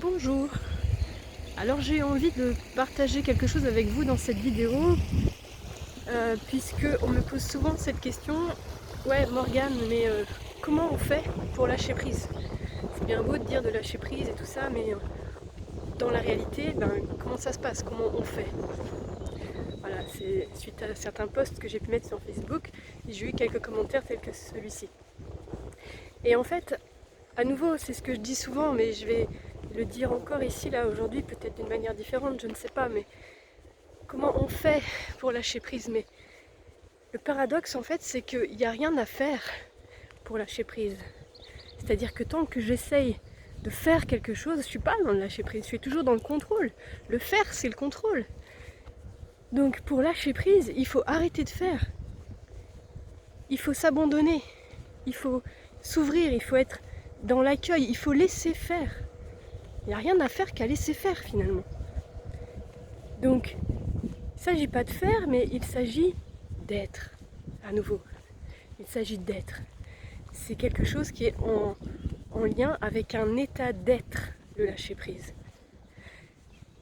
Bonjour. Alors j'ai envie de partager quelque chose avec vous dans cette vidéo puisque on me pose souvent cette question. Ouais Morgane, mais comment on fait pour lâcher prise? C'est bien beau de dire de lâcher prise et tout ça, mais dans la réalité, comment ça se passe? Comment on fait? Voilà, c'est suite à certains posts que j'ai pu mettre sur Facebook et j'ai eu quelques commentaires tels que celui-ci. Et en fait, à nouveau, c'est ce que je dis souvent, mais je vais le dire encore ici, là, aujourd'hui, peut-être d'une manière différente, je ne sais pas, mais comment on fait pour lâcher prise? Mais le paradoxe, en fait, c'est qu'il n'y a rien à faire pour lâcher prise. C'est-à-dire que tant que j'essaye de faire quelque chose, je ne suis pas dans le lâcher prise, je suis toujours dans le contrôle. Le faire, c'est le contrôle. Donc pour lâcher prise, il faut arrêter de faire. Il faut s'abandonner. Il faut s'ouvrir, il faut être dans l'accueil, il faut laisser faire. Il n'y a rien à faire qu'à laisser faire finalement. Donc, il ne s'agit pas de faire, mais il s'agit d'être. À nouveau, il s'agit d'être. C'est quelque chose qui est en lien avec un état d'être, le lâcher prise.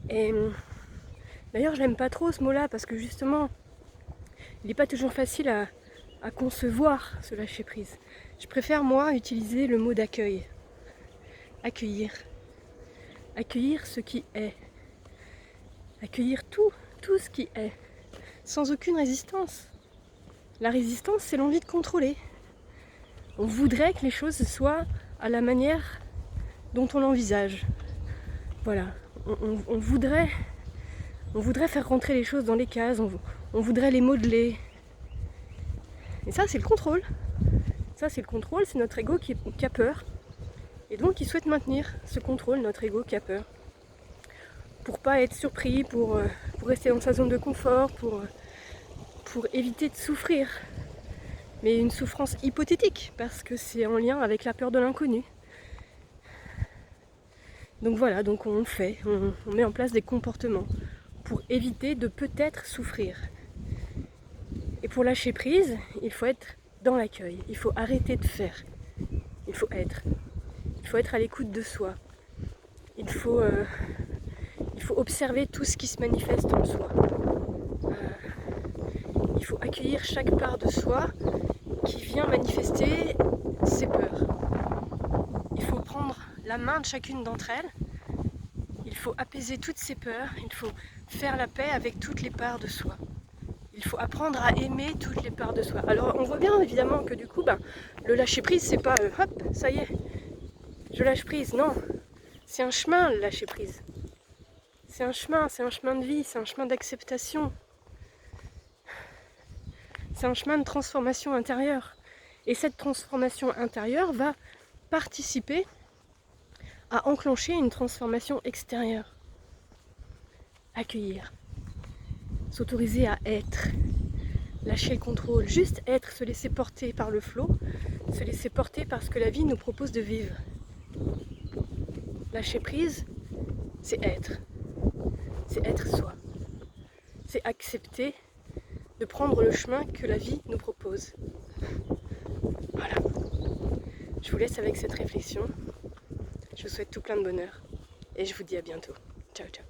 Et d'ailleurs, je n'aime pas trop ce mot-là parce que justement, il n'est pas toujours facile à concevoir ce lâcher prise. Je préfère moi utiliser le mot d'accueil. Accueillir. Accueillir ce qui est. Accueillir tout ce qui est, sans aucune résistance. La résistance, c'est l'envie de contrôler. On voudrait que les choses soient à la manière dont on l'envisage. Voilà, on voudrait faire rentrer les choses dans les cases, on voudrait les modeler. Et ça, c'est le contrôle. Ça, c'est le contrôle, c'est notre ego qui a peur. Et donc, il souhaite maintenir ce contrôle, notre ego qui a peur. Pour pas être surpris, pour rester dans sa zone de confort, pour éviter de souffrir. Mais une souffrance hypothétique, parce que c'est en lien avec la peur de l'inconnu. Donc voilà, donc on met en place des comportements pour éviter de peut-être souffrir. Et pour lâcher prise, il faut être dans l'accueil, il faut arrêter de faire, il faut être. Il faut être à l'écoute de soi. Il faut observer tout ce qui se manifeste en soi. Il faut accueillir chaque part de soi qui vient manifester ses peurs. Il faut prendre la main de chacune d'entre elles. Il faut apaiser toutes ces peurs. Il faut faire la paix avec toutes les parts de soi. Il faut apprendre à aimer toutes les parts de soi. Alors on voit bien évidemment que du coup, le lâcher prise, c'est pas hop, ça y est, je lâche prise. Non, c'est un chemin le lâcher prise. C'est un chemin de vie, c'est un chemin d'acceptation. C'est un chemin de transformation intérieure. Et cette transformation intérieure va participer à enclencher une transformation extérieure. Accueillir. S'autoriser à être. Lâcher le contrôle. Juste être, se laisser porter par le flot. Se laisser porter par ce que la vie nous propose de vivre. Lâcher prise, c'est être. C'est être soi. C'est accepter de prendre le chemin que la vie nous propose. Voilà. Je vous laisse avec cette réflexion. Je vous souhaite tout plein de bonheur et je vous dis à bientôt. Ciao, ciao.